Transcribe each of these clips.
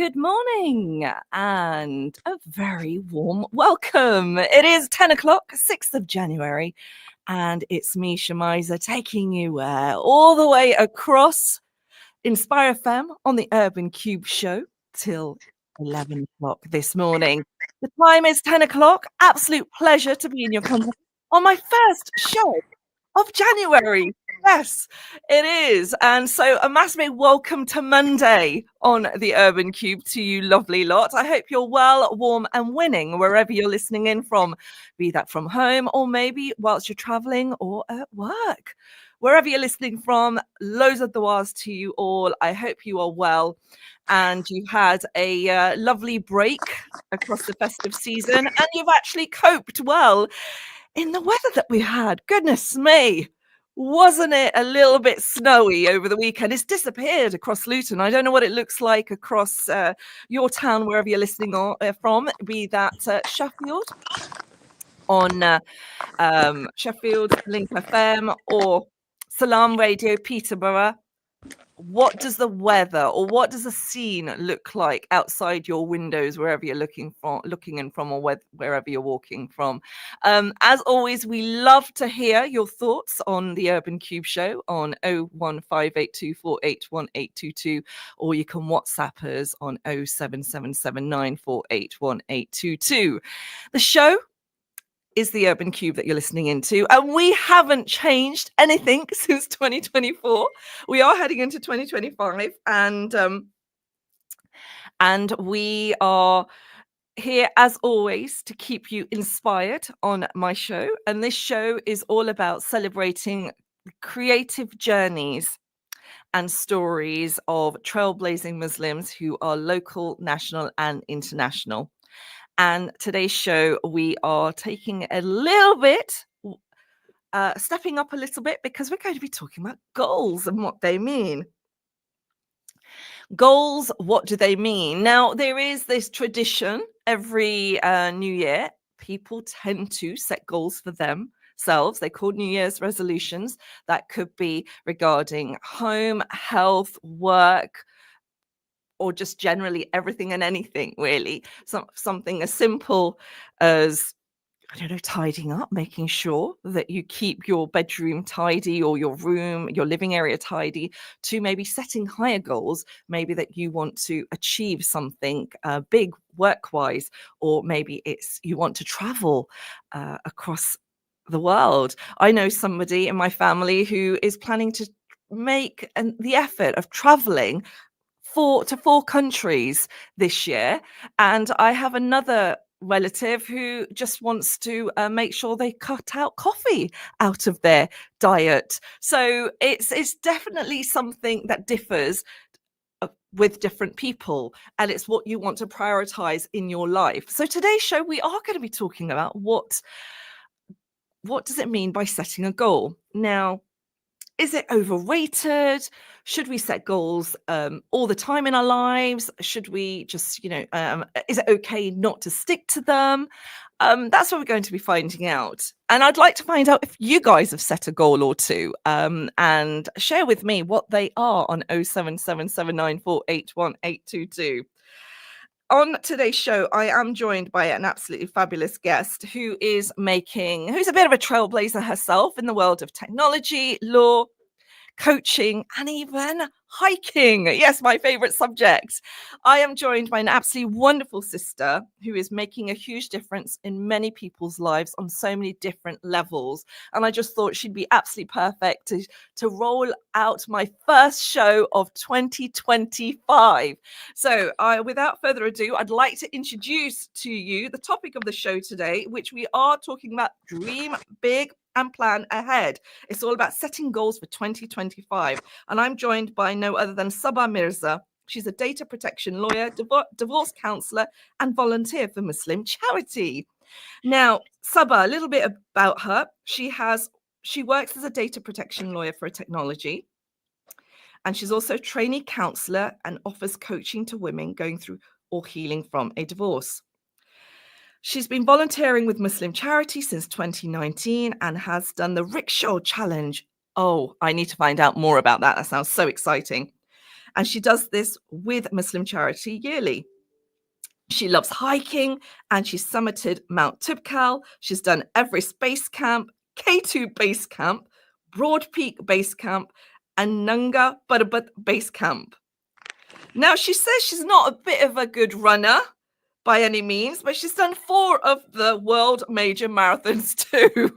good morning and a very warm welcome. It is 10 o'clock, 6th of January, and it's me, Shemiza, taking you all the way across Inspire FM on the Urban Cube show till 11 o'clock this morning. The time is 10 o'clock. Absolute pleasure to be in your company on my first show of January. Yes, it is. And so a massive welcome to Monday on the Urban Cube to you lovely lot. I hope you're well, warm and winning wherever you're listening in from, be that from home or maybe whilst you're traveling or at work. Wherever you're listening from, loads of duas to you all. I hope you are well and you've had a lovely break across the festive season and you've actually coped well in the weather that we had. Goodness me. Wasn't it a little bit snowy over the weekend? It's disappeared across Luton. I don't know what it looks like across your town, wherever you're listening from, be that Sheffield on Sheffield Link FM or Salam Radio Peterborough. What does the weather or what does the scene look like outside your windows, wherever you're looking in from, or wherever you're walking from? As always, we love to hear your thoughts on the Urban Cube show on 01582481822, or you can WhatsApp us on 07779481822. The show is the Urban Cube that you're listening into, and we haven't changed anything since 2024. We are heading into 2025, and we are here as always to keep you inspired on my show. And this show is all about celebrating creative journeys and stories of trailblazing Muslims who are local, national, and international. And today's show, we are taking a little bit, stepping up a little bit, because we're going to be talking about goals and what they mean. Goals, what do they mean? Now, there is this tradition every New Year. People tend to set goals for themselves. They call New Year's resolutions. That could be regarding home, health, work, or just generally everything and anything, really. Something as simple as, I don't know, tidying up, making sure that you keep your bedroom tidy or your room, your living area tidy, to maybe setting higher goals, maybe that you want to achieve something big work-wise, or maybe it's you want to travel across the world. I know somebody in my family who is planning to make the effort of traveling to 4 countries this year, and I have another relative who just wants to make sure they cut out coffee out of their diet. So it's definitely something that differs with different people, and it's what you want to prioritize in your life. So today's show, we are going to be talking about what does it mean by setting a goal. Now, is it overrated? Should we set goals all the time in our lives? Should we just, is it okay not to stick to them? That's what we're going to be finding out. And I'd like to find out if you guys have set a goal or two, and share with me what they are on 07779481822. On today's show, I am joined by an absolutely fabulous guest who's a bit of a trailblazer herself in the world of technology, law, coaching, and even hiking. Yes, my favorite subject. I am joined by an absolutely wonderful sister who is making a huge difference in many people's lives on so many different levels. And I just thought she'd be absolutely perfect to roll out my first show of 2025. So without further ado, I'd like to introduce to you the topic of the show today, which we are talking about dream big and plan ahead. It's all about setting goals for 2025. And I'm joined by no other than Sabba Mirza. She's a data protection lawyer, divorce counselor, and volunteer for Muslim Charity. Now, Sabba, a little bit about her. She works as a data protection lawyer for a technology. And she's also a trainee counselor and offers coaching to women going through or healing from a divorce. She's been volunteering with Muslim Charity since 2019 and has done the Rickshaw Challenge. Oh, I need to find out more about that. That sounds so exciting. and she does this with Muslim Charity yearly. She loves hiking and she's summited Mount Tibkal. She's done Everest Base Camp, K2 Base Camp, Broad Peak Base Camp, and Nunga Parbat Base Camp. Now, she says she's not a bit of a good runner by any means, but she's done 4 of the world major marathons too.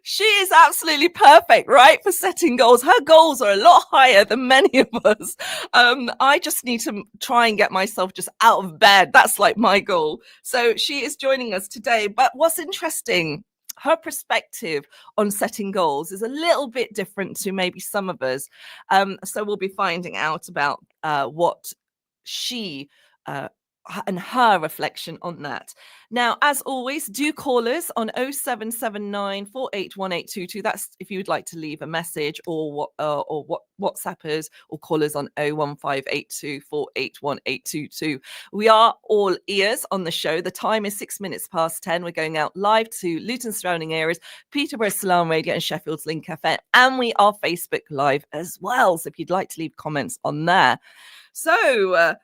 She is absolutely perfect, right, for setting goals. Her goals are a lot higher than many of us. I just need to try and get myself just out of bed. That's like my goal. So she is joining us today. But what's interesting, her perspective on setting goals is a little bit different to maybe some of us. So we'll be finding out about what she and her reflection on that. Now, as always, do call us on 0779 481822. That's if you would like to leave a message or WhatsApp us or call us on 01582 481822. We are all ears on the show. The time is 6 minutes past 10. We're going out live to Luton surrounding areas, Peterborough Salam Radio and Sheffield's Link FM. And we are Facebook Live as well. So if you'd like to leave comments on there. So,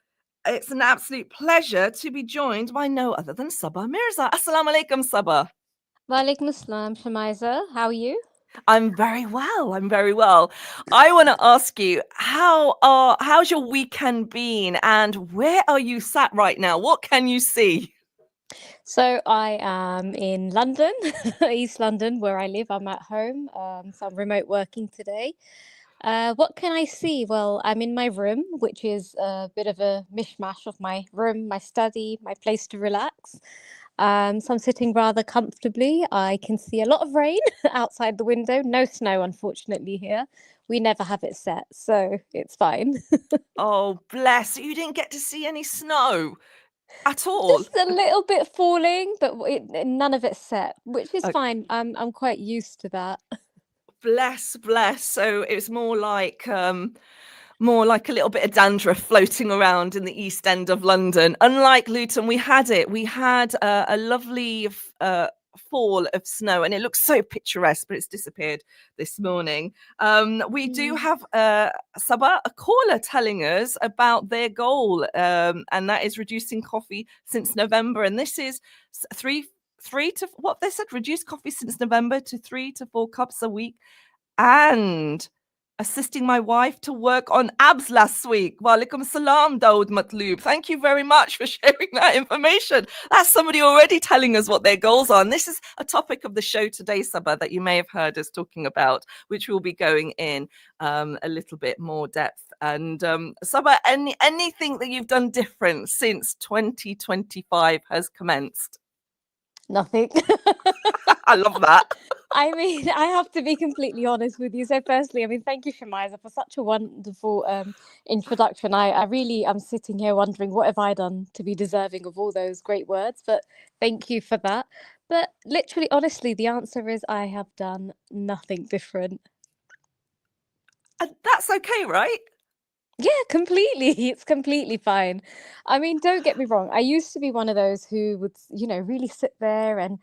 it's an absolute pleasure to be joined by no other than Sabba Mirza. Assalamu alaikum, Sabba. Walaikum assalam, Shemiza. How are you? I'm very well. I'm very well. I want to ask you, how's your weekend been, and where are you sat right now? What can you see? So I am in London, East London, where I live. I'm at home, so I'm remote working today. What can I see? Well, I'm in my room, which is a bit of a mishmash of my room, my study, my place to relax. So I'm sitting rather comfortably. I can see a lot of rain outside the window. No snow, unfortunately, here. We never have it set, so it's fine. Oh, bless. You didn't get to see any snow at all. Just a little bit falling, but none of it's set, which is Oh, fine. I'm quite used to that. bless. So it's more like a little bit of dandruff floating around in the East End of London. Unlike Luton, we had it. We had a lovely fall of snow, and it looks so picturesque, but it's disappeared this morning. We do have Sabah, a caller, telling us about their goal, and that is reducing coffee since November. And this is three to what they said, reduce coffee since November to 3 to 4 cups a week, and assisting my wife to work on abs last week. Walaikum salam, Dawood Matloob. Thank you very much for sharing that information. That's somebody already telling us what their goals are. And this is a topic of the show today, Sabah, that you may have heard us talking about, which we'll be going in a little bit more depth. And Sabah, anything that you've done different since 2025 has commenced? Nothing. I love that. I mean, I have to be completely honest with you. So firstly, I mean, thank you, Shemiza, for such a wonderful introduction. I really am sitting here wondering, what have I done to be deserving of all those great words? But thank you for that. But literally, honestly, the answer is I have done nothing different. And that's okay, right? Yeah, completely. It's completely fine. I mean, don't get me wrong. I used to be one of those who would, really sit there and,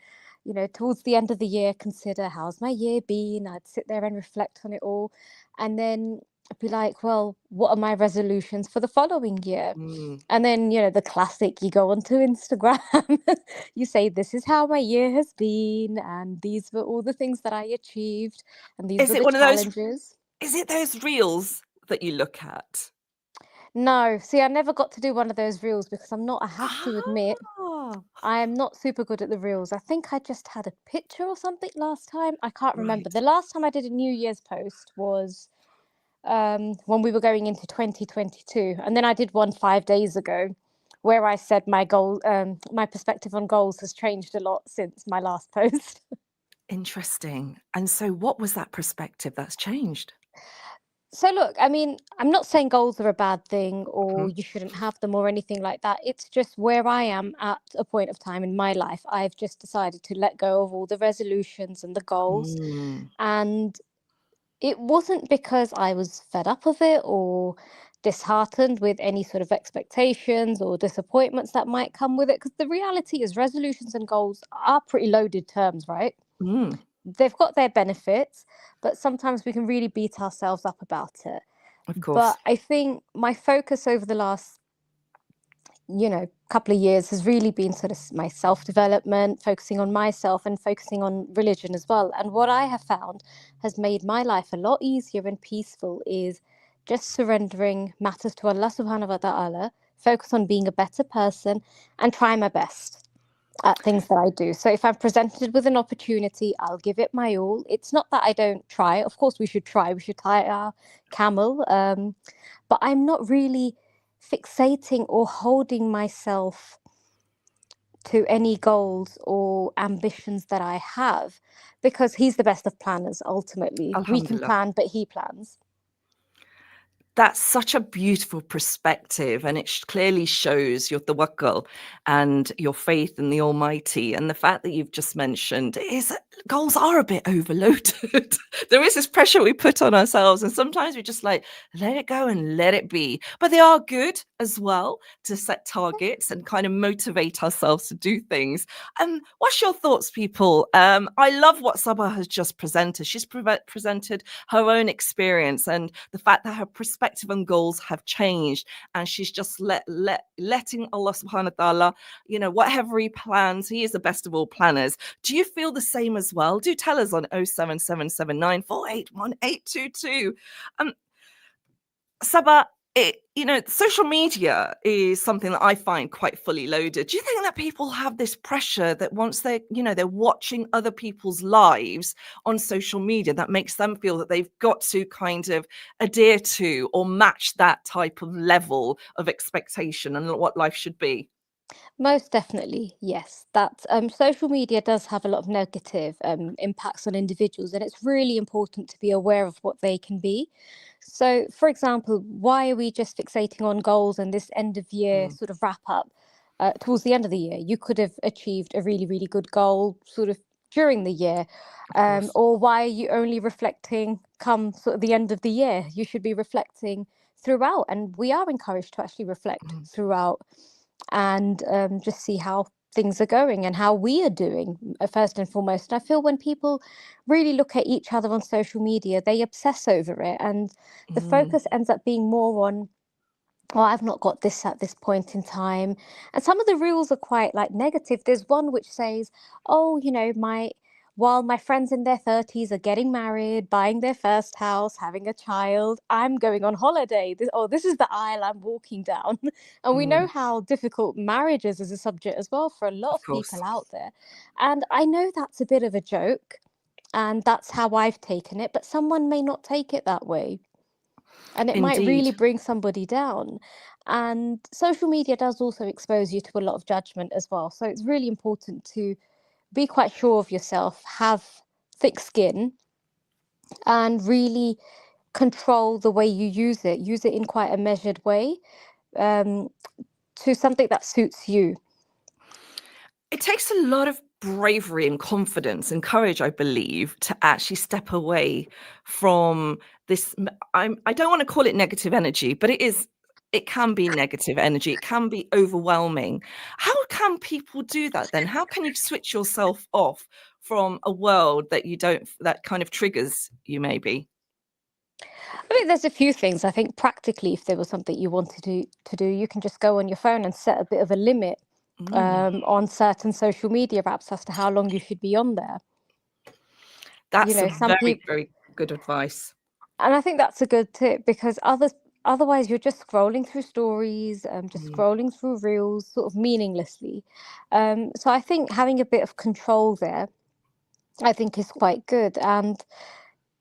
towards the end of the year, consider how's my year been? I'd sit there and reflect on it all. And then be like, well, what are my resolutions for the following year? And then, the classic, you go onto Instagram, you say, this is how my year has been, and these were all the things that I achieved, and these Is were it the one of those? challenges. Is it those reels that you look at? No, see, I never got to do one of those reels because I have to admit, Ah, I am not super good at the reels. I think I just had a picture or something last time. I can't remember. right. The last time I did a New Year's post was when we were going into 2022. And then I did one 5 days ago where I said my goal, my perspective on goals has changed a lot since my last post. Interesting. And so what was that perspective that's changed? So look, I mean, I'm not saying goals are a bad thing or Mhm. you shouldn't have them or anything like that. It's just where I am at a point of time in my life. I've just decided to let go of all the resolutions and the goals. Mm. And it wasn't because I was fed up of it or disheartened with any sort of expectations or disappointments that might come with it. Because the reality is resolutions and goals are pretty loaded terms, right? Mm. They've got their benefits, but sometimes we can really beat ourselves up about it. Of But course. I think my focus over the last, couple of years has really been sort of my self-development, focusing on myself and focusing on religion as well. And what I have found has made my life a lot easier and peaceful is just surrendering matters to Allah subhanahu wa ta'ala, focus on being a better person and try my best at things that I do. So if I'm presented with an opportunity, I'll give it my all. It's not that I don't try. Of course, we should try. We should tie our camel. But I'm not really fixating or holding myself to any goals or ambitions that I have because he's the best of planners ultimately. We can Alhamdulillah. plan, but he plans. That's such a beautiful perspective, and it clearly shows your tawakkul and your faith in the Almighty. And the fact that you've just mentioned is that goals are a bit overloaded. There is this pressure we put on ourselves, and sometimes we just like let it go and let it be. But they are good as well to set targets and kind of motivate ourselves to do things. What's your thoughts, people? I love what Sabah has just presented. She's presented her own experience and the fact that her perspective and goals have changed, and she's just letting Allah subhanahu wa ta'ala, whatever he plans, he is the best of all planners. Do you feel the same as well? Do tell us on 07779481822. Sabah, social media is something that I find quite fully loaded. Do you think that people have this pressure that once they're watching other people's lives on social media, that makes them feel that they've got to kind of adhere to or match that type of level of expectation and what life should be? Most definitely, yes. That social media does have a lot of negative impacts on individuals, and it's really important to be aware of what they can be. So, for example, why are we just fixating on goals and this end of year Mm, sort of wrap up? Towards the end of the year, you could have achieved a really, really good goal sort of during the year. of course. Or why are you only reflecting come sort of the end of the year? You should be reflecting throughout, and we are encouraged to actually reflect Mm, throughout and just see how things are going and how we are doing first and foremost. And I feel when people really look at each other on social media, they obsess over it, and the mm, focus ends up being more on, oh, I've not got this at this point in time. And some of the rules are quite like negative. There's one which says, oh, while my friends in their 30s are getting married, buying their first house, having a child, I'm going on holiday. This is the aisle I'm walking down. And we know mm, how difficult marriage is as a subject as well for a lot of of people course. out there. And I know that's a bit of a joke, and that's how I've taken it, but someone may not take it that way, and it might really Indeed. bring somebody down. And social media does also expose you to a lot of judgment as well. So it's really important to be quite sure of yourself, have thick skin, and really control the way you use it. Use it in quite a measured way, um, to something that suits you. It takes a lot of bravery and confidence and courage, I believe, to actually step away from this. I don't want to call it negative energy, but it can be negative energy. It can be overwhelming. How can people do that then? How can you switch yourself off from a world that that kind of triggers you maybe? I mean, there's a few things. I think practically, if there was something you wanted to do, you can just go on your phone and set a bit of a limit Mm, on certain social media apps as to how long you should be on there. that's a Some very, people, very good advice. and I think that's a good tip because otherwise you're just scrolling through stories, just Mm. scrolling through reels, sort of meaninglessly. So I think having a bit of control there, I think, is quite good. And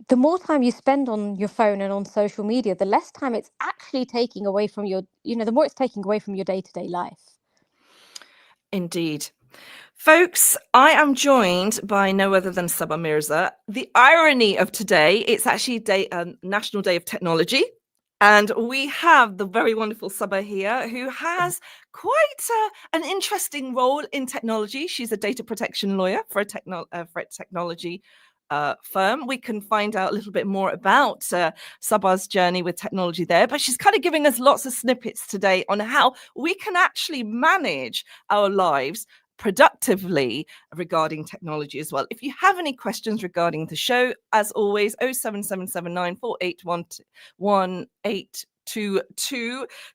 the more time you spend on your phone and on social media, the less time it's actually taking away from the more it's taking away from your day-to-day life. Indeed. Folks, I am joined by no other than Sabba Mirza. The irony of today, it's actually National Day of Technology. And we have the very wonderful Sabba here, who has quite an interesting role in technology. She's a data protection lawyer for a technology firm. We can find out a little bit more about Sabba's journey with technology there, but she's kind of giving us lots of snippets today on how we can actually manage our lives productively regarding technology as well. If you have any questions regarding the show, as always, 07779 481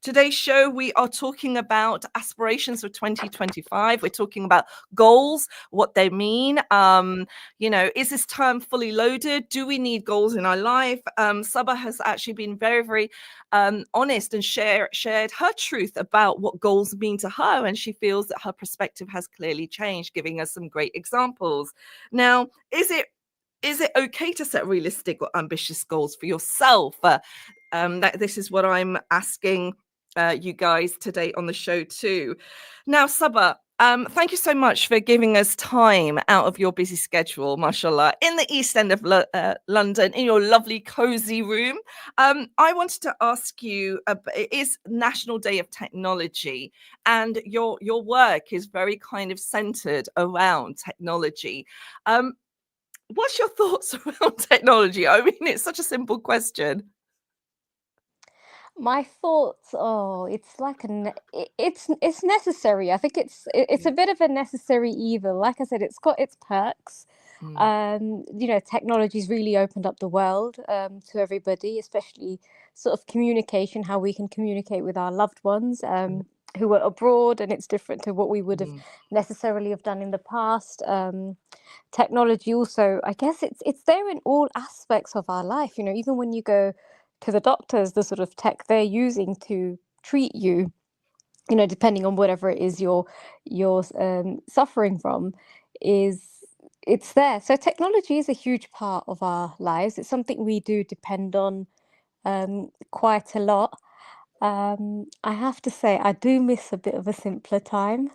Today's show, we are talking about aspirations for 2025. We're talking about goals, what they mean. Is this term fully loaded? Do we need goals in our life? Sabba has actually been very, very honest and shared her truth about what goals mean to her, and she feels that her perspective has clearly changed, giving us some great examples. Now, is it okay to set realistic or ambitious goals for yourself? This is what I'm asking you guys today on the show too. Now, Sabba, thank you so much for giving us time out of your busy schedule, mashallah, in the East End of London, in your lovely cozy room. I wanted to ask you, it is National Day of Technology, and your work is very kind of centered around technology. What's your thoughts around technology? I mean, it's such a simple question. My thoughts, it's like it's necessary. I think it's a bit of a necessary evil. Like I said, it's got its perks. Mm, Technology's really opened up the world to everybody, especially sort of communication, how we can communicate with our loved ones mm, who are abroad, and it's different to what we would have mm, necessarily have done in the past. Technology also, I guess it's there in all aspects of our life. Even when you go to the doctors, the sort of tech they're using to treat you, depending on whatever it is you're suffering from, is it's there. So technology is a huge part of our lives. It's something we do depend on quite a lot. I have to say, I do miss a bit of a simpler time.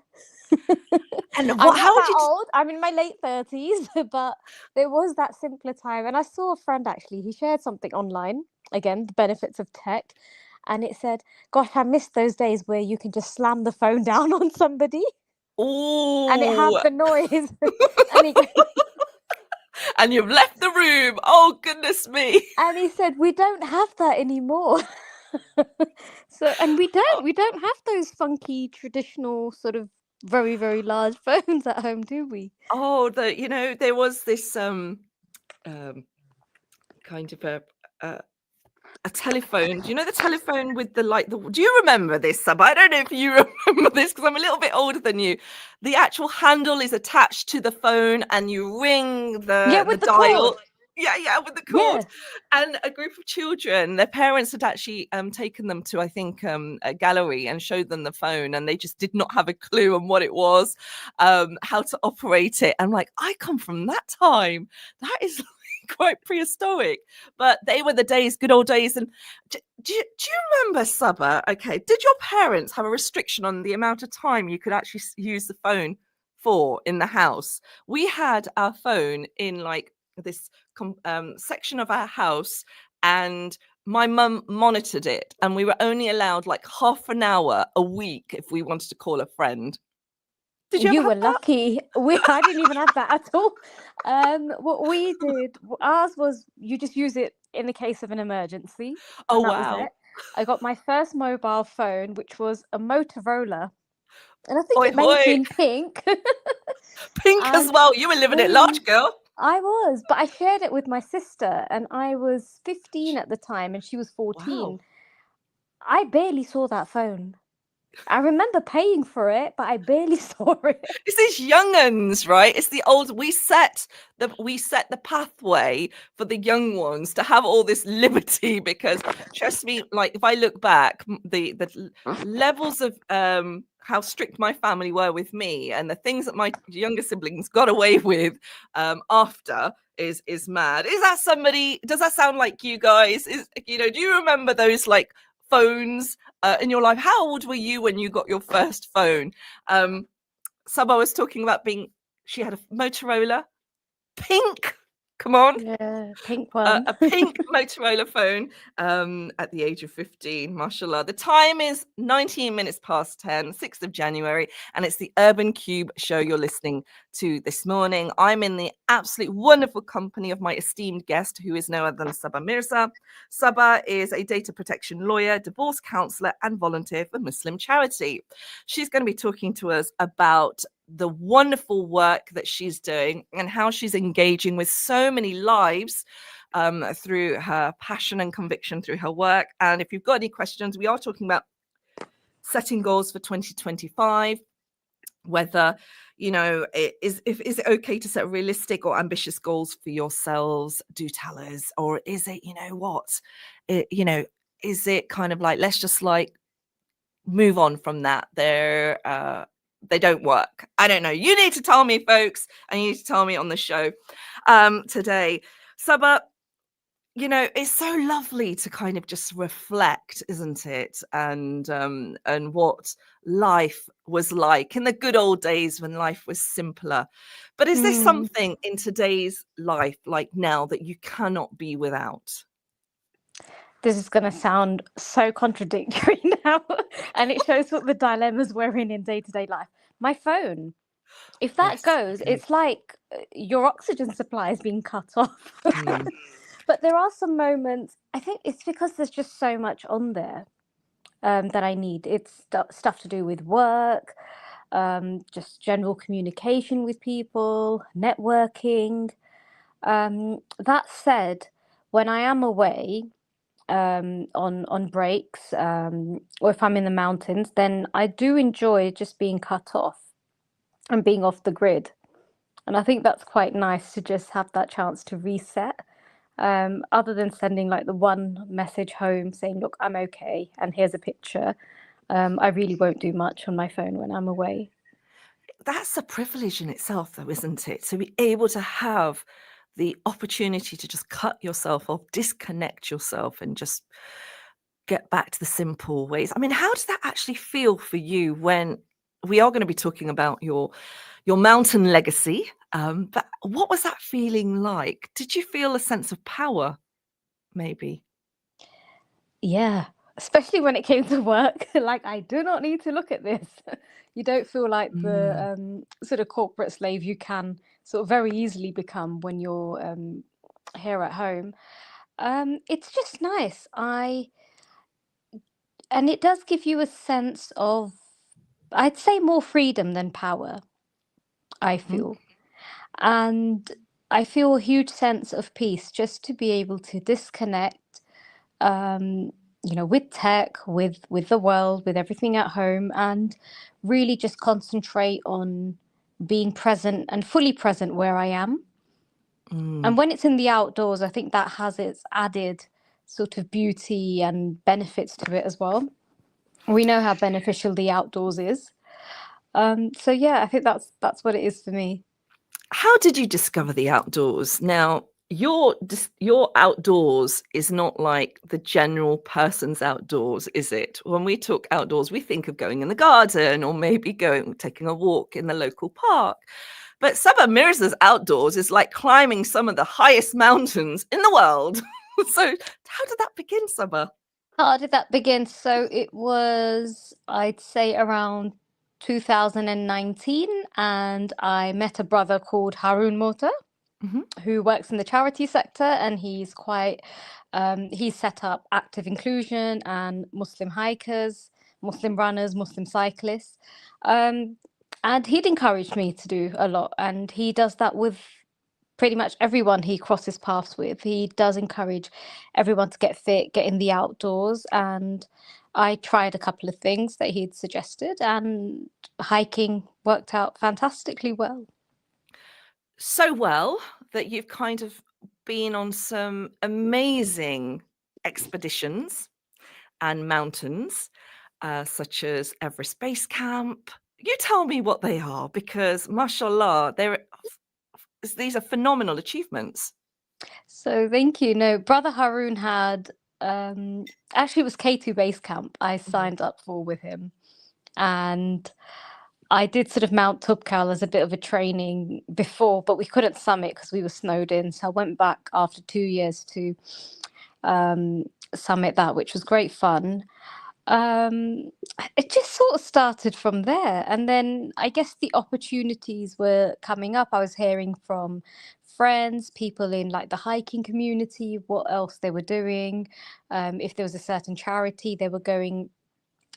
And I'm not how would that you? old. I'm in my late 30s, but there was that simpler time. And I saw a friend actually, he shared something online, again, the benefits of tech. And it said, gosh, I miss those days where you can just slam the phone down on somebody and it had Oh, the noise. and he and you've left the room. Oh, goodness me. and he said, we don't have that anymore. So, and we don't have those funky traditional sort of very, very large phones at home, do we? Oh, there was this um kind of a a telephone. Do you know the telephone with do you remember this, Sub? I don't know if you remember this because I'm a little bit older than you. The actual handle is attached to the phone and you ring Yeah, the with the cord. dial. Yeah, with the cord. Yeah. And a group of children, their parents had actually taken them to, I think, a gallery and showed them the phone, and they just did not have a clue on what it was, how to operate it. And like, I come from that time. That is quite prehistoric, but they were the days, good old days. And do you remember, Sabba? Okay, did your parents have a restriction on the amount of time you could actually use the phone for in the house? We had our phone in like this section of our house, and my mum monitored it, and we were only allowed like half an hour a week if we wanted to call a friend. Did you ever You have were that? lucky. I didn't even have that at all. What we did, ours was you just use it in the case of an emergency, Oh and that was wow. it. I got my first mobile phone, which was a Motorola, and I think Hoi it may have hoi. been pink. Pink as And well. You were living it large, pink, girl. I was, but I shared it with my sister, and I was 15 at the time, and she was Wow. 14. I barely saw that phone. I remember paying for it, but I barely saw it. It's these young uns, right? It's the old. We set the pathway for the young ones to have all this liberty. Because trust me, like if I look back, the levels of how strict my family were with me, and the things that my younger siblings got away with after is mad. Is that somebody? Does that sound like you guys? Do you remember those like phones in your life? How old were you when you got your first phone? Sabba was talking about she had a Motorola, pink. Come on, Yeah, pink one. a pink Motorola phone at the age of 15. Mashallah. The time is 19 minutes past 10, 6th of January, and it's the Urban Cube show you're listening to this morning. I'm in the absolute wonderful company of my esteemed guest, who is no other than Sabba Mirza. Sabba is a data protection lawyer, divorce counselor, and volunteer for Muslim charity. She's going to be talking to us about the wonderful work that she's doing and how she's engaging with so many lives through her passion and conviction through her work. And if you've got any questions, we are talking about setting goals for 2025, whether is it okay to set realistic or ambitious goals for yourselves? Do tell us. Or is it, is it kind of like, let's just like move on from that? They don't work. I don't know. You need to tell me, folks, and you need to tell me on the show today. Sabba, it's so lovely to kind of just reflect, isn't it? And what life was like in the good old days when life was simpler. But is there something in today's life, like now, that you cannot be without? This is going to sound so contradictory now, and it shows what the dilemmas we're in day-to-day life. My phone. If that Yes. goes, it's like your oxygen supply is being cut off. Mm. But there are some moments, I think it's because there's just so much on there that I need. It's stuff to do with work, just general communication with people, networking. That said, when I am away on breaks, or if I'm in the mountains, then I do enjoy just being cut off and being off the grid. And I think that's quite nice to just have that chance to reset. Other than sending like the one message home saying, look, I'm okay, and here's a picture. I really won't do much on my phone when I'm away. That's a privilege in itself, though, isn't it? To be able to have the opportunity to just cut yourself off, disconnect yourself, and just get back to the simple ways. I mean, how does that actually feel for you when we are going to be talking about your mountain legacy? But what was that feeling like? Did you feel a sense of power, maybe? Yeah, especially when it came to work. Like, I do not need to look at this. You don't feel like Mm. the sort of corporate slave you can sort of very easily become when you're here at home. It's just nice. And it does give you a sense of, I'd say, more freedom than power, I Mhm. feel. And I feel a huge sense of peace just to be able to disconnect, um, with tech, with the world, with everything at home, and really just concentrate on being present and fully present where I am. Mm. And when it's in the outdoors, I think that has its added sort of beauty and benefits to it as well. We know how beneficial the outdoors is. So yeah, I think that's what it is for me. How did you discover the outdoors? Now, your outdoors is not like the general person's outdoors, is it? When we talk outdoors, we think of going in the garden or maybe taking a walk in the local park. But Sabba Mirza's outdoors is like climbing some of the highest mountains in the world. So how did that begin, Sabba? How did that begin? So it was, I'd say, around 2019, and I met a brother called Harun Mota, Mhm. who works in the charity sector, and he's set up active inclusion and Muslim hikers, Muslim runners, Muslim cyclists. Um, and he'd encouraged me to do a lot, and he does that with pretty much everyone he crosses paths with. He does encourage everyone to get fit, get in the outdoors, and I tried a couple of things that he'd suggested, and hiking worked out fantastically well. So well that you've kind of been on some amazing expeditions and mountains, such as Everest Base Camp. You tell me what they are, because mashallah, these are phenomenal achievements. So thank you. No, brother Haroon had actually it was K2 Base Camp I Mhm. signed up for with him. And I did sort of Mount Tubkal as a bit of a training before, but we couldn't summit because we were snowed in. So I went back after 2 years to um, summit that, which was great fun. Um, it just sort of started from there. And then I guess the opportunities were coming up. I was hearing from friends, people in like the hiking community, what else they were doing. If there was a certain charity they were going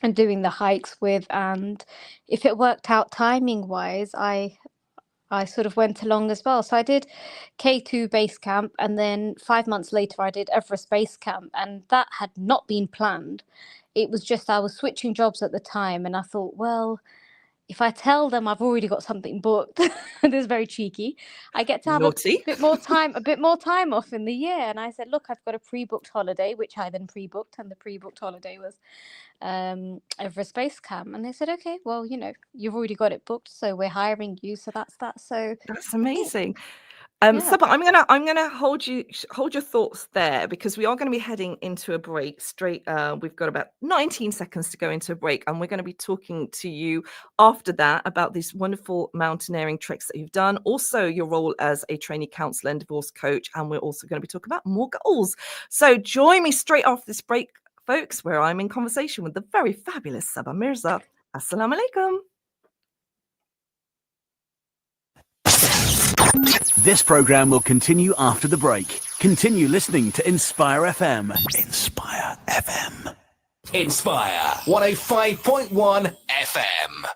and doing the hikes with. And if it worked out timing wise, I sort of went along as well. So I did K2 base camp, and then 5 months later I did Everest base camp, and that had not been planned. It was just I was switching jobs at the time, and I thought, well, if I tell them I've already got something booked, this is very cheeky, I get to have a Naughty. bit more time off in the year. And I said, look, I've got a pre-booked holiday, which I then pre-booked, and the pre-booked holiday was Everest base camp. And they said, okay, well, you've already got it booked, so we're hiring you. So that's that. So That's amazing. yeah. Sabba, I'm gonna hold your thoughts there, because we are gonna be heading into a break straight. We've got about 19 seconds to go into a break, and we're gonna be talking to you after that about these wonderful mountaineering treks that you've done, also your role as a trainee counselor and divorce coach, and we're also going to be talking about more goals. So join me straight after this break, folks, where I'm in conversation with the very fabulous Sabba Mirza. Assalamu alaikum. This program will continue after the break. Continue listening to Inspire FM. Inspire FM. Inspire 105.1 FM.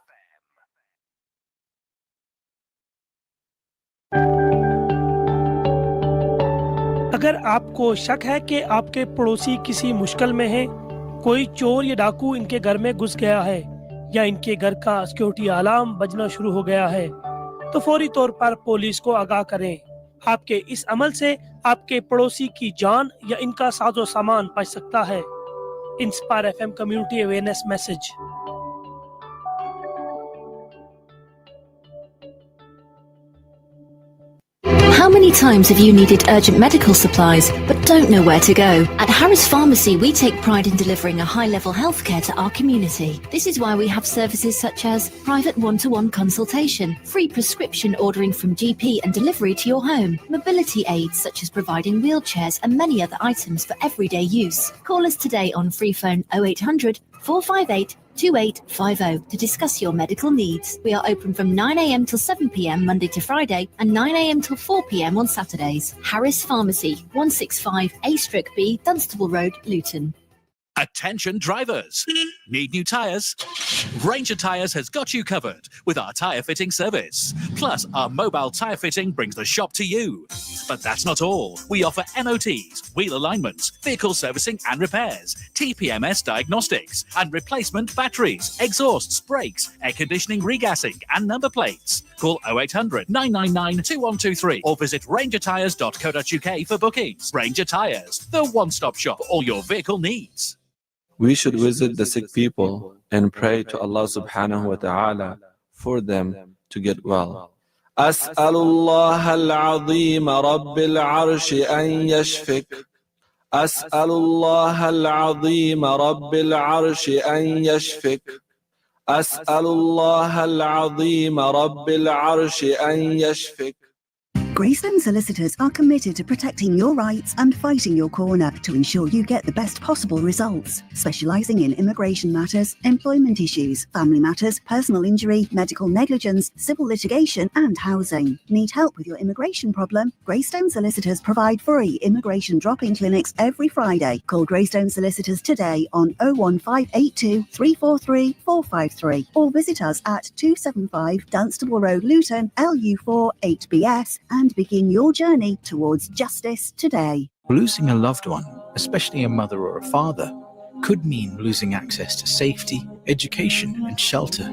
अगर आपको शक है कि आपके पड़ोसी किसी मुश्किल में हैं, कोई चोर या डाकू इनके घर में घुस गया है या इनके घर का सिक्योरिटी अलार्म बजना शुरू हो गया है, तो फौरी तौर पर पुलिस को आगाह करें। आपके इस अमल से आपके पड़ोसी की जान या इनका साजो सामान बच सकता है। Inspire FM community awareness message. How many times have you needed urgent medical supplies but don't know where to go? At Harris Pharmacy, we take pride in delivering a high-level healthcare to our community. This is why we have services such as private one-to-one consultation, free prescription ordering from GP and delivery to your home, mobility aids such as providing wheelchairs and many other items for everyday use. Call us today on free phone 0800 458 2850 to discuss your medical needs. We are open from 9 a.m. till 7 p.m. Monday to Friday and 9 a.m. till 4 p.m. on Saturdays. Harris Pharmacy, 165 A/B, Dunstable Road, Luton. Attention drivers! Need new tyres? Ranger Tyres has got you covered with our tyre fitting service. Plus, our mobile tyre fitting brings the shop to you. But that's not all. We offer MOTs, wheel alignments, vehicle servicing and repairs, TPMS diagnostics, and replacement batteries, exhausts, brakes, air conditioning regassing, and number plates. Call 0800 999 2123 or visit rangertyres.co.uk for bookings. Ranger Tyres, the one-stop shop for all your vehicle needs. We should visit the sick people and pray to Allah subhanahu wa ta'ala for them to get well. أسأل الله العظيم رب العرش أن يشفك. أسأل الله العظيم رب العرش أن يشفك. أسأل الله العظيم رب العرش أن يشفك. Greystone Solicitors are committed to protecting your rights and fighting your corner to ensure you get the best possible results. Specialising in immigration matters, employment issues, family matters, personal injury, medical negligence, civil litigation and housing. Need help with your immigration problem? Greystone Solicitors provide free immigration drop-in clinics every Friday. Call Greystone Solicitors today on 01582 343 453 or visit us at 275 Dunstable Road, Luton, LU4 8BS and begin your journey towards justice today. Losing a loved one, especially a mother or a father, could mean losing access to safety, education and shelter.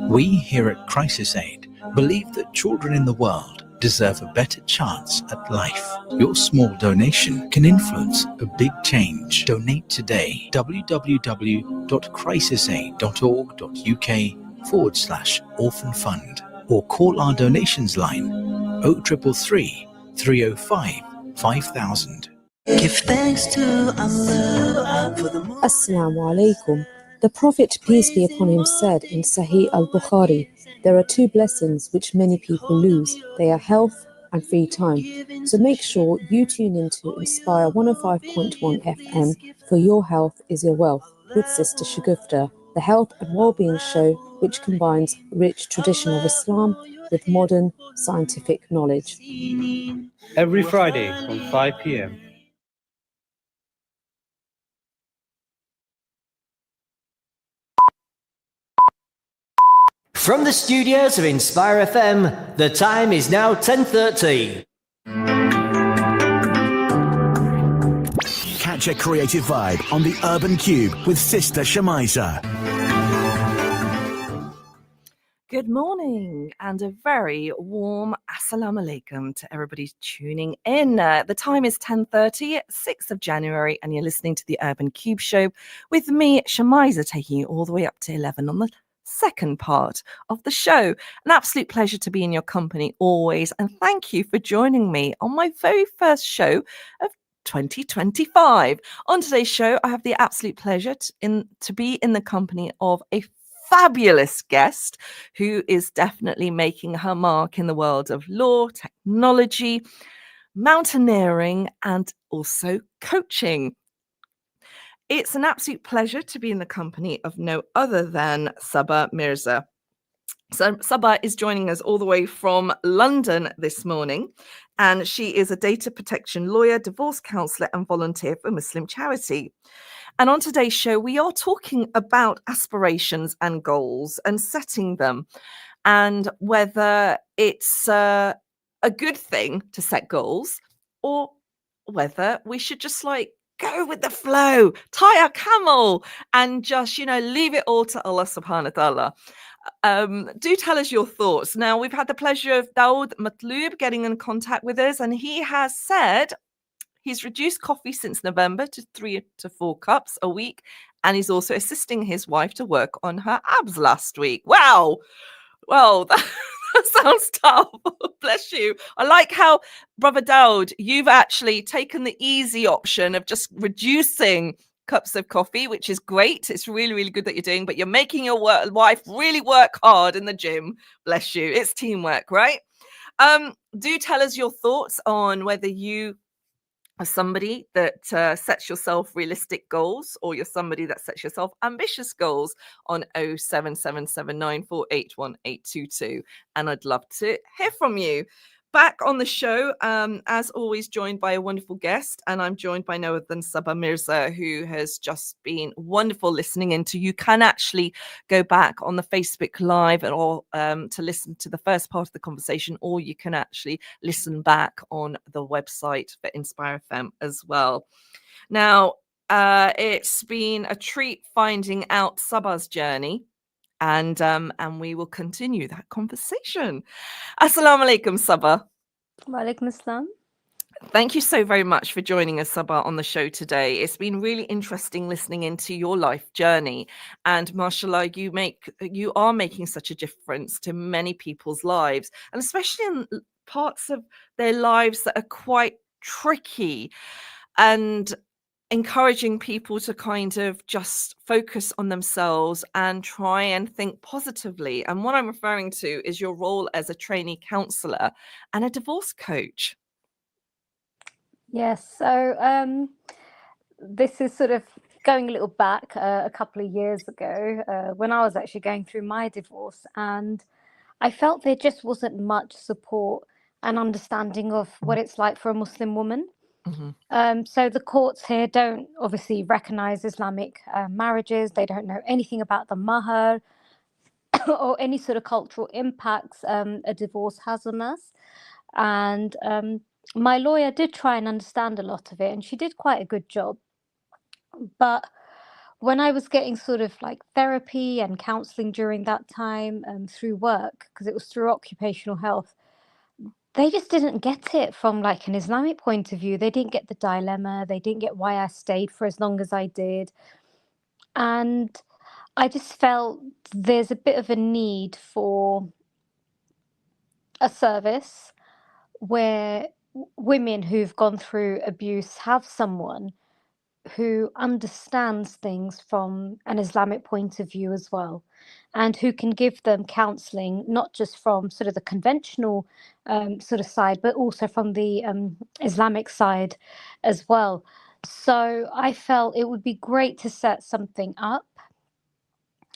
We here at Crisis Aid believe that children in the world deserve a better chance at life. Your small donation can influence a big change. Donate today. www.crisisaid.org.uk/orphan fund or call our donations line 0333 305 5000. Give thanks to Allah for the Assalamu alaikum. The Prophet, peace be upon him, said in Sahih al-Bukhari, there are two blessings which many people lose. They are health and free time. So make sure you tune into Inspire 105.1 FM, for your health is your wealth, with Sister Shagufta, the health and well-being show which combines rich tradition of Islam with modern scientific knowledge. Every Friday from 5 p.m. From the studios of Inspire FM, the time is now 10:30. Catch a creative vibe on the Urban Cube with Sister Shemiza. Good morning and a very warm assalamu alaikum to everybody tuning in. The time is 10:30, 6th of January, and you're listening to the Urban Cube Show with me, Shemiza, taking you all the way up to 11 on the second part of the show. An absolute pleasure to be in your company always, and thank you for joining me on my very first show of 2025. On today's show, I have the absolute pleasure to be in the company of a fabulous guest who is definitely making her mark in the world of law, technology, mountaineering, and also coaching. It's an absolute pleasure to be in the company of no other than Sabba Mirza. So Sabba is joining us all the way from London this morning, and she is a data protection lawyer, divorce counsellor, and volunteer for a Muslim charity. And on today's show, we are talking about aspirations and goals and setting them, and whether it's a good thing to set goals or whether we should just go with the flow, tie a camel, and just, leave it all to Allah subhanahu wa ta'ala. Do tell us your thoughts. Now, we've had the pleasure of Dawood Matloob getting in contact with us, and he has said he's reduced coffee since November to 3 to 4 cups a week, and he's also assisting his wife to work on her abs last week. Wow. Well, that sounds tough. Bless you. I like how, Brother Dawood, you've actually taken the easy option of just reducing cups of coffee, which is great. It's really, really good that you're doing, but you're making your wife really work hard in the gym. Bless you. It's teamwork, right? Do tell us your thoughts on whether you are somebody that sets yourself realistic goals, or you're somebody that sets yourself ambitious goals on 07779481822. And I'd love to hear from you. Back on the show, as always, joined by a wonderful guest, and I'm joined by no other than Sabba Mirza, who has just been wonderful listening into. You can actually go back on the Facebook Live or to listen to the first part of the conversation, or you can actually listen back on the website for Inspire FM as well. Now, it's been a treat finding out Sabba's journey, and we will continue that conversation. Assalamu alaikum, Sabba. Wa alaikum assalam. Thank you so very much for joining us, Sabba, on the show today. It's been really interesting listening into your life journey, and mashallah, you are making such a difference to many people's lives, and especially in parts of their lives that are quite tricky, and encouraging people to kind of just focus on themselves and try and think positively. And what I'm referring to is your role as a trainee counselor and a divorce coach. Yes, so this is sort of going a little back a couple of years ago when I was actually going through my divorce, and I felt there just wasn't much support and understanding of what it's like for a Muslim woman. Mm-hmm. So the courts here don't obviously recognize Islamic marriages. They don't know anything about the mahar or any sort of cultural impacts a divorce has on us. And my lawyer did try and understand a lot of it, and she did quite a good job. But when I was getting sort of like therapy and counseling during that time through work, because it was through occupational health, they just didn't get it from like an Islamic point of view. They didn't get the dilemma. They didn't get why I stayed for as long as I did. And I just felt there's a bit of a need for a service where women who've gone through abuse have someone who understands things from an Islamic point of view as well, and who can give them counselling, not just from sort of the conventional sort of side, but also from the Islamic side as well. So I felt it would be great to set something up.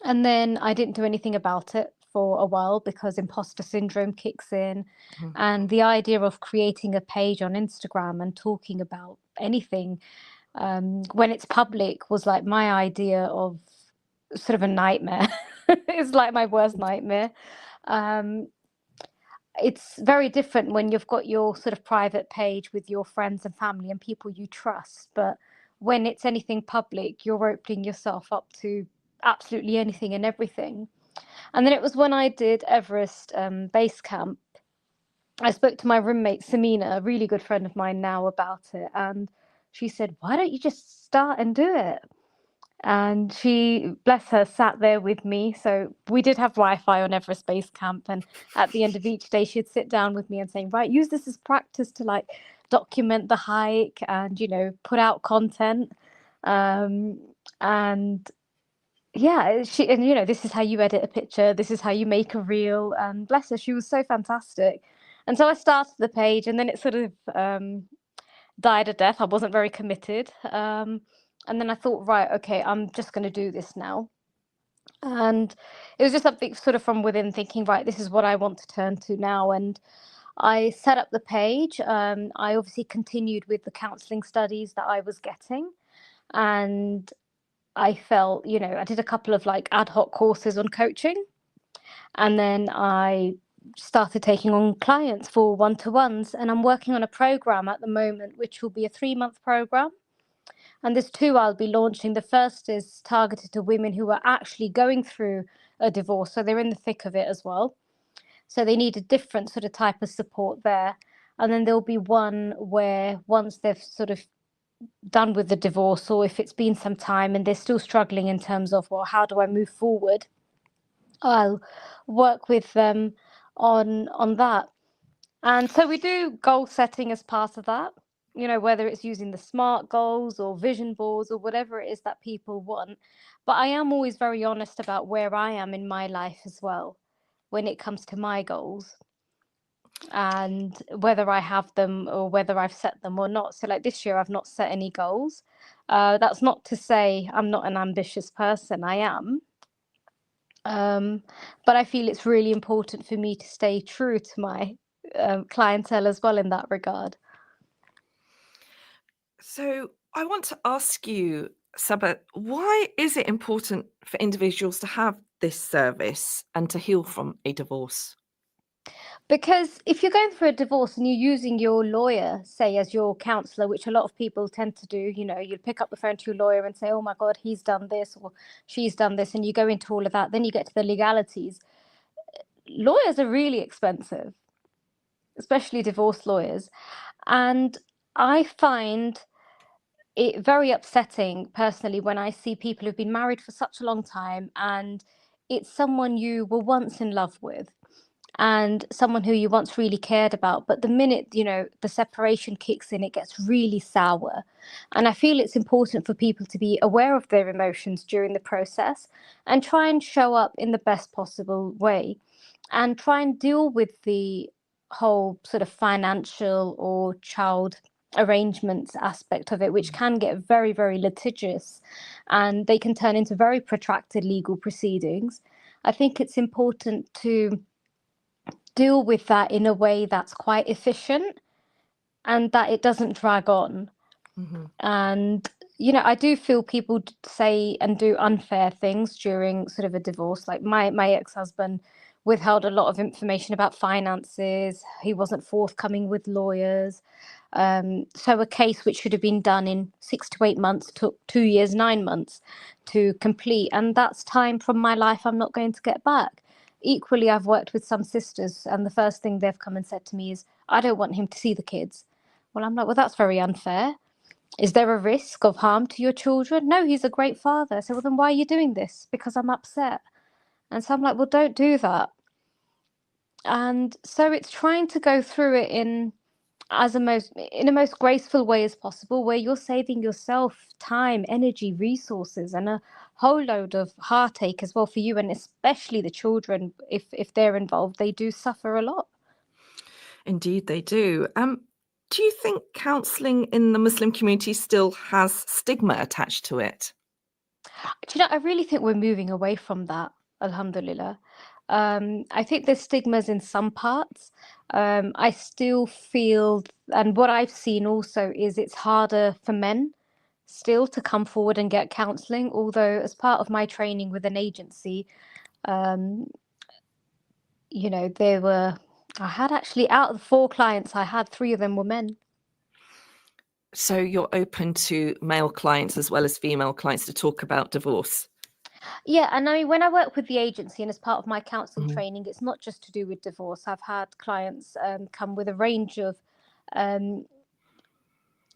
And then I didn't do anything about it for a while because imposter syndrome kicks in. Mhm. And the idea of creating a page on Instagram and talking about anything when it's public was like my idea of sort of a nightmare. It's like my worst nightmare. Um, it's very different when you've got your sort of private page with your friends and family and people you trust. But when it's anything public, you're opening yourself up to absolutely anything and everything. And then it was when I did Everest base camp. I spoke to my roommate Samina, a really good friend of mine now, about it, and she said, "Why don't you just start and do it?" And she, bless her, sat there with me. So we did have Wi-Fi on Everest Base Camp, and at the end of each day, she'd sit down with me and say, "Right, use this as practice to like document the hike and put out content." Um, and yeah, this is how you edit a picture, this is how you make a reel, and bless her, she was so fantastic. And so I started the page, and then it sort of died a death. I wasn't very committed. And then I thought, right, okay, I'm just going to do this now. And it was just something sort of from within, thinking, right, this is what I want to turn to now. And I set up the page. I obviously continued with the counselling studies that I was getting. And I felt, I did a couple of like ad hoc courses on coaching. And then I started taking on clients for one-to-ones. And I'm working on a program at the moment, which will be a 3-month program. And there's 2 I'll be launching. The first is targeted to women who are actually going through a divorce. So they're in the thick of it as well. So they need a different sort of type of support there. And then there'll be one where once they've sort of done with the divorce, or if it's been some time and they're still struggling in terms of, well, how do I move forward? I'll work with them on that. And so we do goal setting as part of that, whether it's using the SMART goals or vision boards or whatever it is that people want. But I am always very honest about where I am in my life as well when it comes to my goals, and whether I have them or whether I've set them or not. So like this year, I've not set any goals. That's not to say I'm not an ambitious person. I am. But I feel it's really important for me to stay true to my clientele as well in that regard. So I want to ask you, Sabba, why is it important for individuals to have this service and to heal from a divorce? Because if you're going through a divorce and you're using your lawyer, say, as your counselor, which a lot of people tend to do, you'll pick up the phone to your lawyer and say, "Oh my God, he's done this or she's done this," and you go into all of that. Then you get to the legalities. Lawyers are really expensive, especially divorce lawyers. And I find it very upsetting personally when I see people who've been married for such a long time and it's someone you were once in love with and someone who you once really cared about, but the minute the separation kicks in, it gets really sour. And I feel it's important for people to be aware of their emotions during the process and try and show up in the best possible way and try and deal with the whole sort of financial or child arrangements aspect of it, which can get very, very litigious and they can turn into very protracted legal proceedings. I think it's important to deal with that in a way that's quite efficient and that it doesn't drag on. Mm-hmm. And I do feel people say and do unfair things during sort of a divorce. Like my ex-husband withheld a lot of information about finances. He wasn't forthcoming with lawyers. So a case which should have been done in 6 to 8 months took 2 years, 9 months to complete. And that's time from my life I'm not going to get back. Equally, I've worked with some sisters, and the first thing they've come and said to me is, "I don't want him to see the kids." Well, I'm like, well, that's very unfair. Is there a risk of harm to your children? No, he's a great father. I said, well, then why are you doing this? Because I'm upset. And so I'm like, well, don't do that. And so it's trying to go through it in a most graceful way as possible, where you're saving yourself time, energy, resources, and a whole load of heartache as well for you, and especially the children. If they're involved, they do suffer a lot. Indeed, they do. Do you think counselling in the Muslim community still has stigma attached to it? Do you know, I really think we're moving away from that, alhamdulillah. I think there's stigmas in some parts. I still feel, and what I've seen also is it's harder for men still to come forward and get counselling. Although, as part of my training with an agency, Um, I had actually, out of the 4 clients, I had 3 of them were men. So you're open to male clients as well as female clients to talk about divorce? Yeah, and I mean, when I work with the agency and as part of my counselling Mhm. training, it's not just to do with divorce. I've had clients come with a range of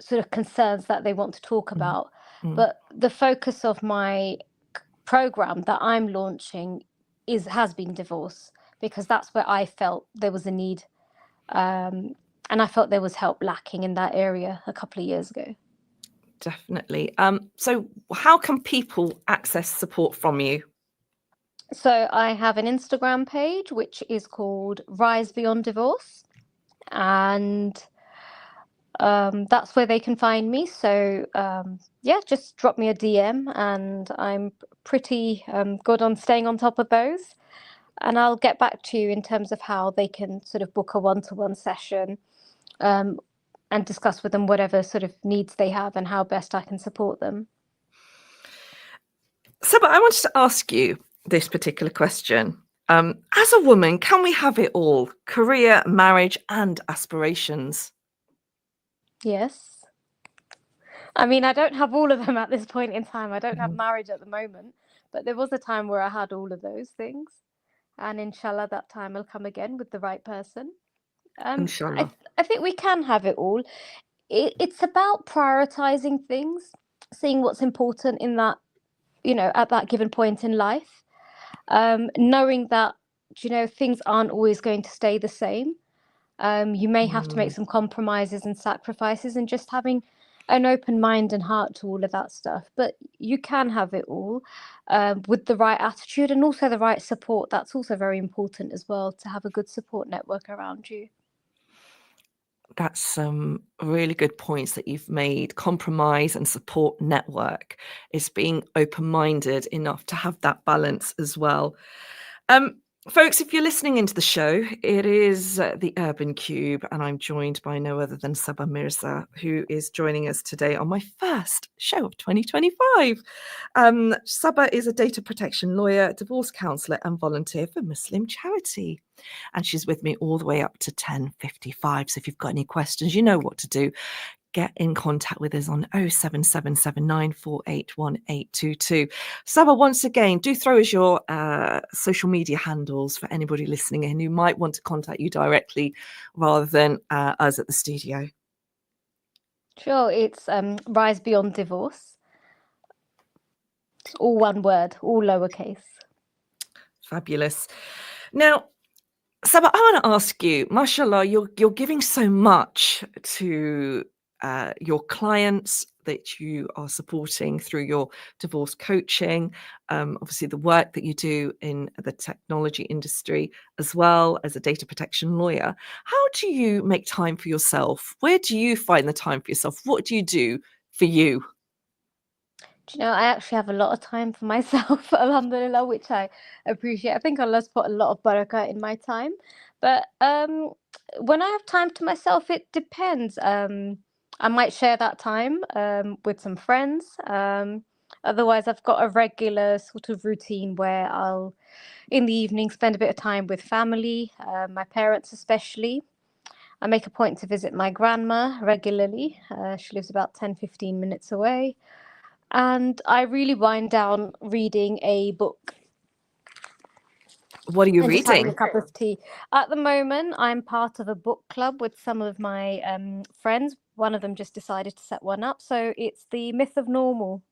sort of concerns that they want to talk about. But the focus of my program that I'm launching has been divorce, because that's where I felt there was a need. And I felt there was help lacking in that area a couple of years ago. Definitely. So how can people access support from you? So I have an Instagram page, which is called Rise Beyond Divorce. And that's where they can find me. So yeah, just drop me a DM, and I'm pretty good on staying on top of those. And I'll get back to you in terms of how they can sort of book a one-to-one session and discuss with them whatever sort of needs they have and how best I can support them. Sabba, I wanted to ask you this particular question. As a woman, can we have it all? Career, marriage, and aspirations? Yes. I mean, I don't have all of them at this point in time. I don't have marriage at the moment, but there was a time where I had all of those things. And inshallah, that time will come again with the right person. Inshallah. I think we can have it all. It's about prioritizing things, seeing what's important in that, at that given point in life. Knowing that, things aren't always going to stay the same. You may have to make some compromises and sacrifices, and just having an open mind and heart to all of that stuff. But you can have it all with the right attitude and also the right support. That's also very important as well, to have a good support network around you. That's some really good points that you've made. Compromise and support network is being open-minded enough to have that balance as well. Folks, if you're listening into the show, it is the Urban Cube, and I'm joined by no other than Sabba Mirza, who is joining us today on my first show of 2025. Sabba is a data protection lawyer, divorce counsellor, and volunteer for Muslim Charity. And she's with me all the way up to 10:55. So if you've got any questions, you know what to do. Get in contact with us on 07779481822. Sabba, once again, do throw us your social media handles for anybody listening in who might want to contact you directly rather than us at the studio. Sure, it's Rise Beyond Divorce. It's all one word, all lowercase. Fabulous. Now, Sabba, I want to ask you, mashallah, you're giving so much to your clients that you are supporting through your divorce coaching, obviously the work that you do in the technology industry, as well as a data protection lawyer. How do you make time for yourself? Where do you find the time for yourself? What do you do for you? Do you know, I actually have a lot of time for myself, alhamdulillah, which I appreciate. I think Allah's put a lot of barakah in my time. But when I have time to myself, it depends. I might share that time with some friends. Otherwise, I've got a regular sort of routine where I'll, in the evening, spend a bit of time with family, my parents especially. I make a point to visit my grandma regularly. She lives about 10-15 minutes away. And I really wind down reading a book. What are you and just having a reading? cup of tea. At the moment, I'm part of a book club with some of my friends. One of them just decided to set one up. So it's The Myth of Normal.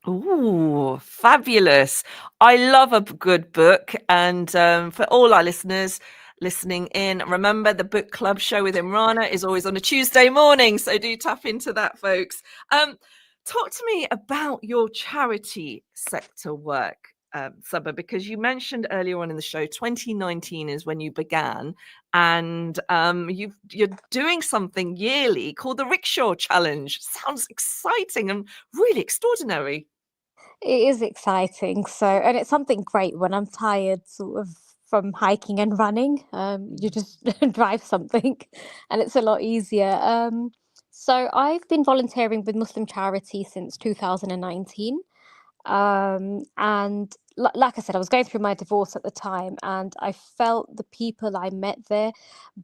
Ooh, fabulous. I love a good book. And for all our listeners listening in, remember the book club show with Imrana is always on a Tuesday morning. So do tap into that, folks. Talk to me about your charity sector work, Sabba, because you mentioned earlier on in the show, 2019 is when you began, and you're doing something yearly called the Rickshaw Challenge. Sounds exciting and really extraordinary. It is exciting. And it's something great when I'm tired, sort of, from hiking and running. You just drive something, and it's a lot easier. So I've been volunteering with Muslim Charity since 2019. And like I said, I was going through my divorce at the time, and I felt the people I met there,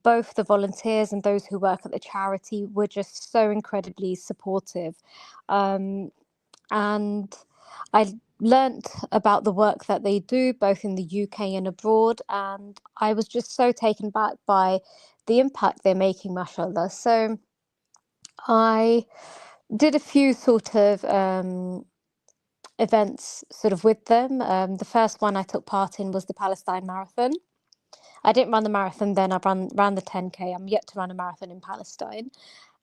both the volunteers and those who work at the charity, were just so incredibly supportive. Um, and I learnt about the work that they do, both in the UK and abroad, and I was just so taken back by the impact they're making, mashallah. So I did a few sort of events sort of with them. The first one I took part in was the Palestine Marathon. I didn't run the marathon then, I ran the 10K. I'm yet to run a marathon in Palestine.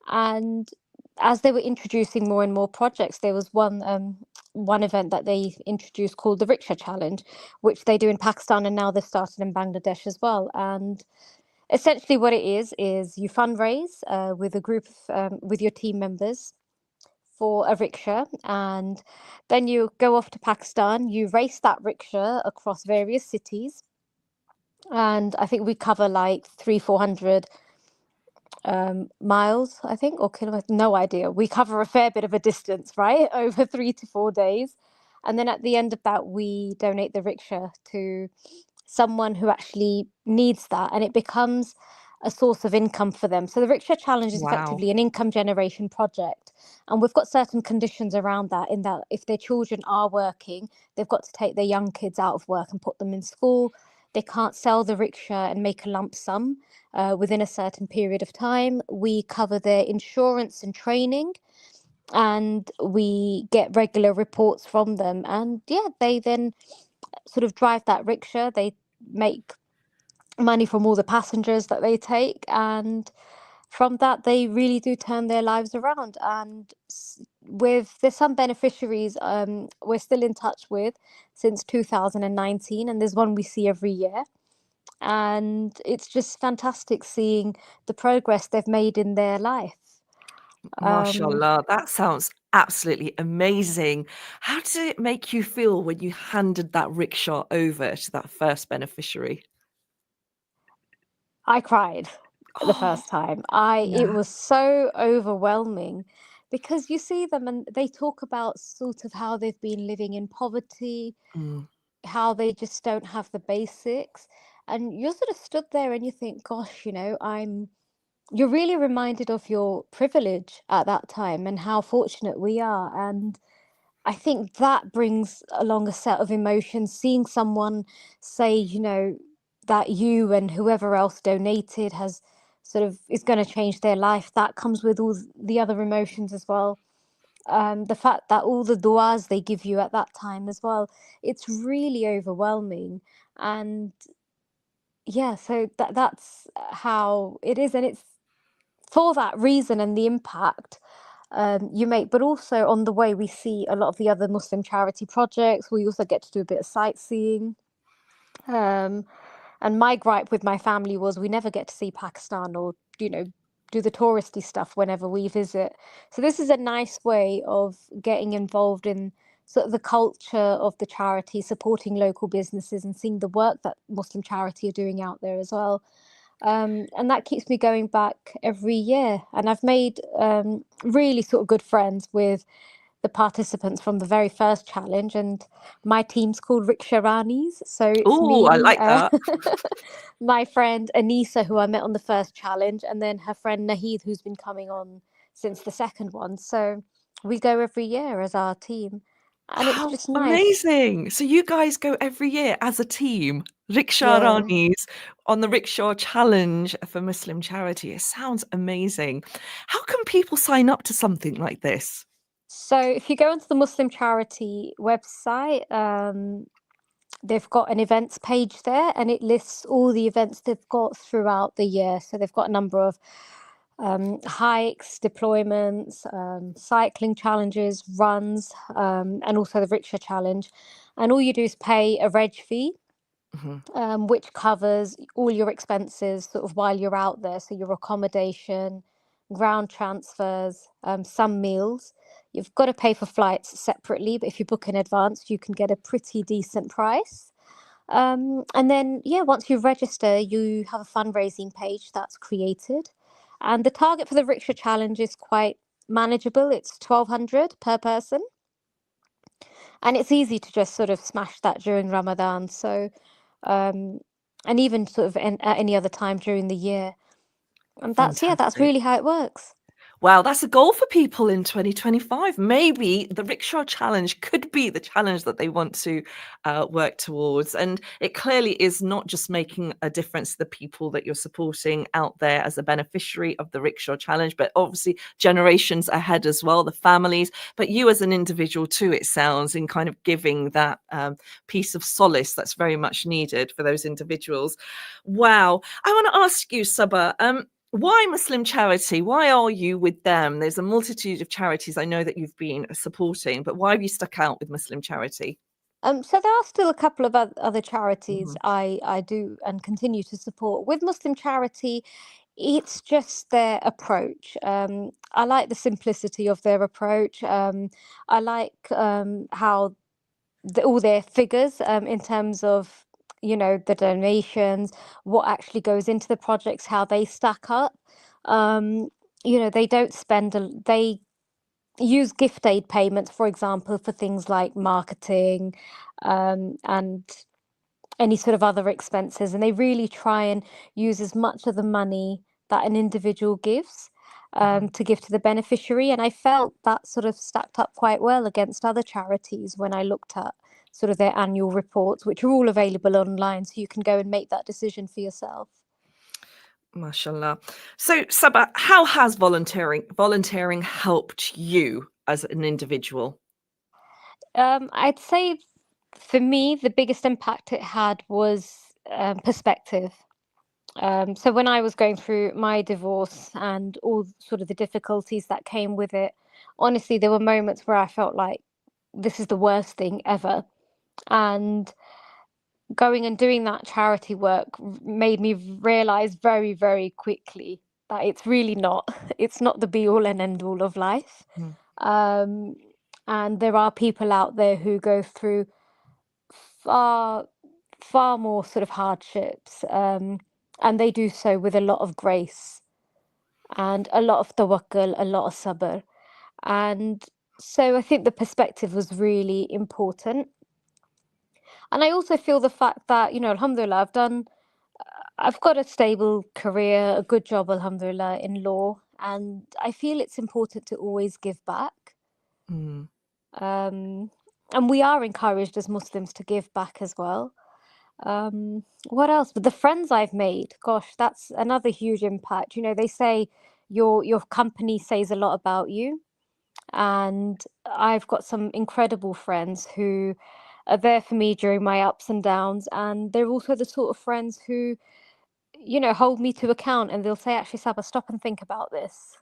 And as they were introducing more and more projects, there was one event that they introduced called the Rickshaw Challenge, which they do in Pakistan, and now they've started in Bangladesh as well. And essentially what it is you fundraise with a group of, with your team members for a rickshaw, and then you go off to Pakistan, you race that rickshaw across various cities, and I think we cover like 300-400 miles, I think, or kilometers, no idea. We cover a fair bit of a distance, right, over 3 to 4 days. And then at the end of that, we donate the rickshaw to someone who actually needs that, and it becomes a source of income for them. So the Rickshaw Challenge is Wow. effectively an income generation project, and we've got certain conditions around that, in that if their children are working, they've got to take their young kids out of work and put them in school. They can't sell the rickshaw and make a lump sum within a certain period of time. We cover their insurance and training, and we get regular reports from them. And yeah, they then sort of drive that rickshaw. They make money from all the passengers that they take, and from that they really do turn their lives around. And there's some beneficiaries we're still in touch with since 2019, and there's one we see every year. And it's just fantastic seeing the progress they've made in their life. Mashallah, that sounds absolutely amazing. How did it make you feel when you handed that rickshaw over to that first beneficiary? I cried the first time. It was so overwhelming, because you see them and they talk about sort of how they've been living in poverty, Mm. how they just don't have the basics. And you're sort of stood there and you think, gosh, you're really reminded of your privilege at that time and how fortunate we are. And I think that brings along a set of emotions, seeing someone say, that you and whoever else donated has sort of is going to change their life. That comes with all the other emotions as well. The fact that all the du'as they give you at that time as well, it's really overwhelming. And yeah, so that's how it is. And it's for that reason and the impact you make, but also on the way we see a lot of the other Muslim charity projects. We also get to do a bit of sightseeing. And my gripe with my family was we never get to see Pakistan or, do the touristy stuff whenever we visit. So this is a nice way of getting involved in sort of the culture of the charity, supporting local businesses and seeing the work that Muslim charity are doing out there as well. And that keeps me going back every year. And I've made really sort of good friends with the participants from the very first challenge, and my team's called Rickshaw Ranis. So it's Oh, I me, like that. my friend Anisa, who I met on the first challenge, and then her friend Nahid, who's been coming on since the second one. So we go every year as our team, and it's How just nice. amazing. So you guys go every year as a team, Rickshaw Yeah. Ranis, on the Rickshaw Challenge for Muslim charity. It sounds amazing. How can people sign up to something like this? So if you go onto the Muslim charity website, they've got an events page there, and it lists all the events they've got throughout the year. So they've got a number of hikes, deployments, cycling challenges, runs, and also the Rickshaw Challenge. And all you do is pay a reg fee, which covers all your expenses sort of while you're out there. So your accommodation, ground transfers, some meals. You've got to pay for flights separately, but if you book in advance, you can get a pretty decent price. And then, once you register, you have a fundraising page that's created. And the target for the Rickshaw Challenge is quite manageable. It's 1,200 per person. And it's easy to just sort of smash that during Ramadan. So, um, and even sort of at any other time during the year. And that's Fantastic. really how it works. Wow, that's a goal for people in 2025. Maybe the Rickshaw Challenge could be the challenge that they want to work towards. And it clearly is not just making a difference to the people that you're supporting out there as a beneficiary of the Rickshaw Challenge, but obviously generations ahead as well, the families, but you as an individual too, it sounds, in kind of giving that piece of solace that's very much needed for those individuals. Wow. I want to ask you, Sabba, why Muslim Charity? Why are you with them? There's a multitude of charities I know that you've been supporting, but why have you stuck out with Muslim Charity? So there are still a couple of other charities Mhm. I do and continue to support. With Muslim Charity, it's just their approach. I like the simplicity of their approach. I like how all their figures in terms of, the donations, what actually goes into the projects, how they stack up. Um, they don't they use gift aid payments, for example, for things like marketing, and any sort of other expenses. And they really try and use as much of the money that an individual gives to give to the beneficiary. And I felt that sort of stacked up quite well against other charities when I looked at sort of their annual reports, which are all available online, so you can go and make that decision for yourself. Mashallah. So, Sabah, how has volunteering helped you as an individual? I'd say for me, the biggest impact it had was perspective. So when I was going through my divorce and all sort of the difficulties that came with it, honestly, there were moments where I felt like this is the worst thing ever. And going and doing that charity work made me realize very, very quickly that it's really not. It's not the be all and end all of life. Um, and there are people out there who go through far, far more sort of hardships, and they do so with a lot of grace and a lot of tawakkul, a lot of sabr. And so I think the perspective was really important. And I also feel the fact that, alhamdulillah, I've got a stable career, a good job, alhamdulillah, in law. And I feel it's important to always give back. Mm. And we are encouraged as Muslims to give back as well. What else? But the friends I've made, gosh, that's another huge impact. They say your company says a lot about you. And I've got some incredible friends who are there for me during my ups and downs. And they're also the sort of friends who, hold me to account, and they'll say, actually, Sabba, stop and think about this.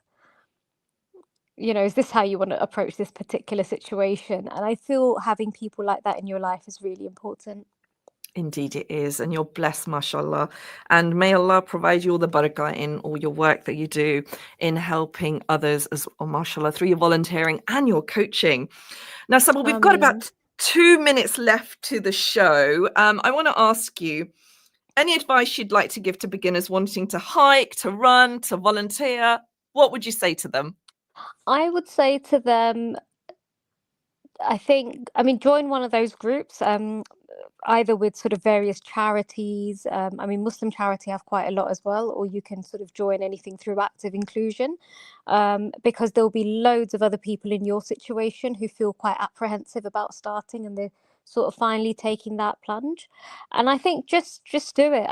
Is this how you want to approach this particular situation? And I feel having people like that in your life is really important. Indeed, it is. And you're blessed, mashallah. And may Allah provide you all the barakah in all your work that you do in helping others as well, mashallah, through your volunteering and your coaching. Now, Sabah, we've got about 2 minutes left to the show. I want to ask you any advice you'd like to give to beginners wanting to hike, to run, to volunteer. What would you say to them? I would say to them, join one of those groups, either with sort of various charities. Muslim Charity have quite a lot as well, or you can sort of join anything through active inclusion, because there'll be loads of other people in your situation who feel quite apprehensive about starting, and they're sort of finally taking that plunge. And I think just do it.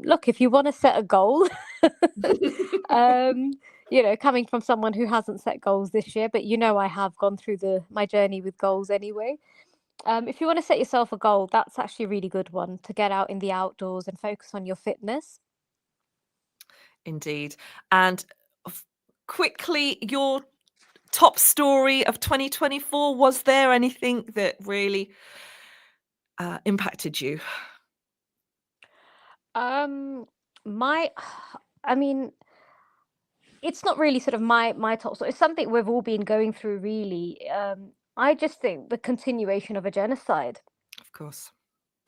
Look, if you want to set a goal, coming from someone who hasn't set goals this year, but I have gone through my journey with goals anyway. If you want to set yourself a goal, that's actually a really good one, to get out in the outdoors and focus on your fitness. Indeed. And quickly, your top story of 2024, was there anything that really impacted you? It's not really sort of my top story. It's something we've all been going through, really. I just think the continuation of a genocide, Of course.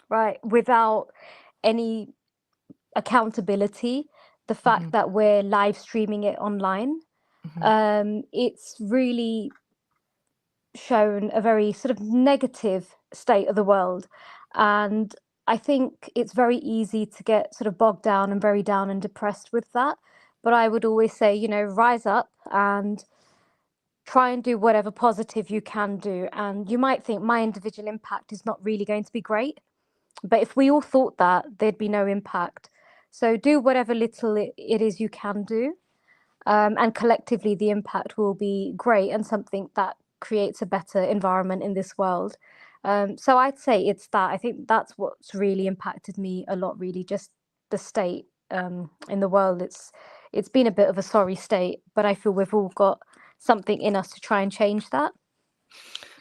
right, without any accountability, the fact that we're live streaming it online, it's really shown a very sort of negative state of the world. And I think it's very easy to get sort of bogged down and very down and depressed with that. But I would always say, you know, rise up and try and do whatever positive you can do. And you might think my individual impact is not really going to be great, but if we all thought that, there'd be no impact. So do whatever little it is you can do. And collectively, the impact will be great and something that creates a better environment in this world. So I'd say it's that. I think that's what's really impacted me a lot, really, just the state in the world. It's been a bit of a sorry state, but I feel we've all got something in us to try and change that.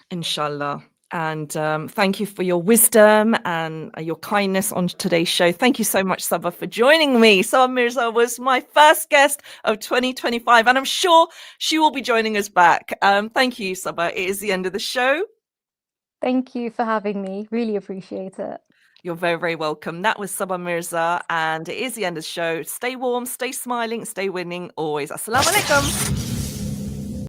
Inshallah. And thank you for your wisdom and your kindness on today's show. Thank you so much, Sabba, for joining me. Sabba Mirza was my first guest of 2025, and I'm sure she will be joining us back. Thank you, Sabba. It is the end of the show. Thank you for having me. Really appreciate it. You're very, very welcome. That was Sabba Mirza, and it is the end of the show. Stay warm, stay smiling, stay winning always. Assalamu alaikum.